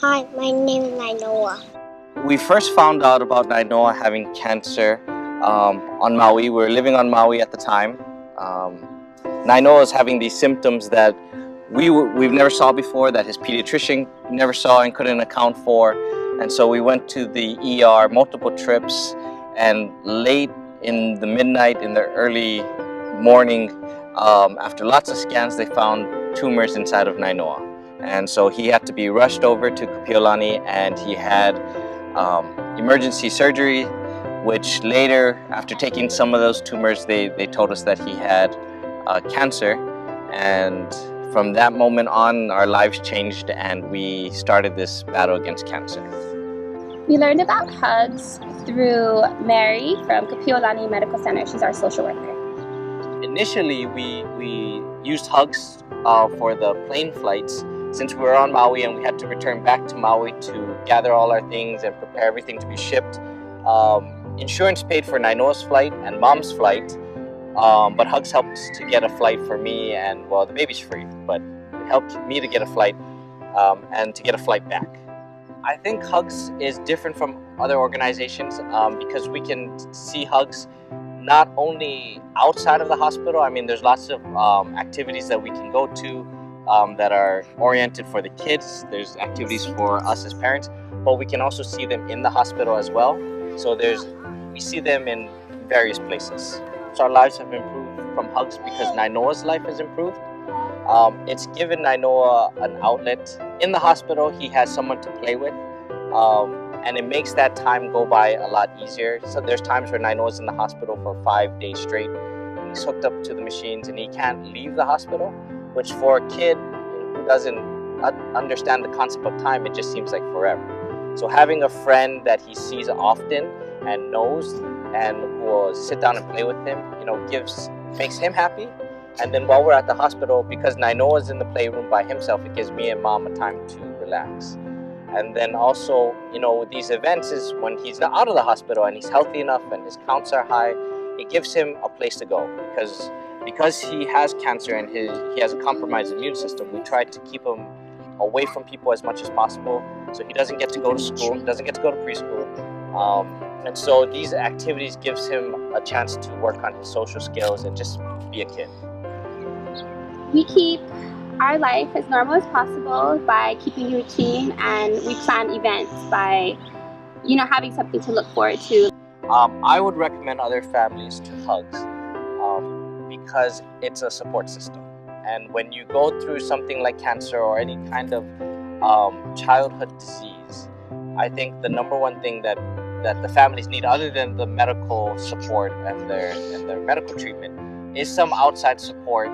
Hi, my name is Nainoa. We first found out about Nainoa having cancer on Maui. We were living on Maui at the time. Um, Nainoa was having these symptoms that we've never saw before, that his pediatrician never saw and couldn't account for. And so we went to the ER multiple trips, and late in the midnight, in the early morning, after lots of scans, they found tumors inside of Nainoa. And so he had to be rushed over to Kapiolani, and he had emergency surgery, which later, after taking some of those tumors, they told us that he had cancer. And from that moment on, our lives changed, and we started this battle against cancer. We learned about Hugs through Mary from Kapiolani Medical Center. She's our social worker. Initially, we used Hugs for the plane flights, since we were on Maui and we had to return back to Maui to gather all our things and prepare everything to be shipped. Insurance paid for Nainoa's flight and Mom's flight, but Hugs helped to get a flight for me, and well, the baby's free, but it helped me to get a flight and to get a flight back. I think Hugs is different from other organizations because we can see Hugs not only outside of the hospital. I mean, there's lots of activities that we can go to that are oriented for the kids. There's activities for us as parents, but we can also see them in the hospital as well. So we see them in various places. So our lives have improved from Hugs because Nainoa's life has improved. It's given Nainoa an outlet. In the hospital, he has someone to play with, and it makes that time go by a lot easier. So there's times where Nainoa's in the hospital for 5 days straight. He's hooked up to the machines and he can't leave the hospital, which for a kid who doesn't understand the concept of time, it just seems like forever. So having a friend that he sees often and knows and will sit down and play with him, makes him happy. And then while we're at the hospital, because Nainoa's in the playroom by himself, it gives me and Mom a time to relax. And then also, with these events is when he's not out of the hospital and he's healthy enough and his counts are high, it gives him a place to go. Because he has cancer and he has a compromised immune system, we try to keep him away from people as much as possible. So he doesn't get to go to school, he doesn't get to go to preschool. And so these activities gives him a chance to work on his social skills and just be a kid. We keep our life as normal as possible by keeping routine, and we plan events by, having something to look forward to. I would recommend other families to Hugs because it's a support system. And when you go through something like cancer or any kind of childhood disease, I think the number one thing that the families need, other than the medical support and their medical treatment, is some outside support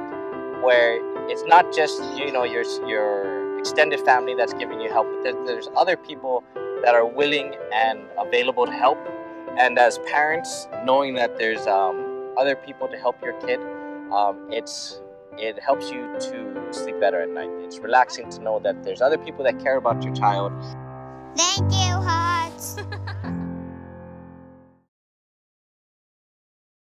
where it's not just your extended family that's giving you help, but there's other people that are willing and available to help. And as parents, knowing that there's other people to help your kid, it helps you to sleep better at night. It's relaxing to know that there's other people that care about your child. Thank you.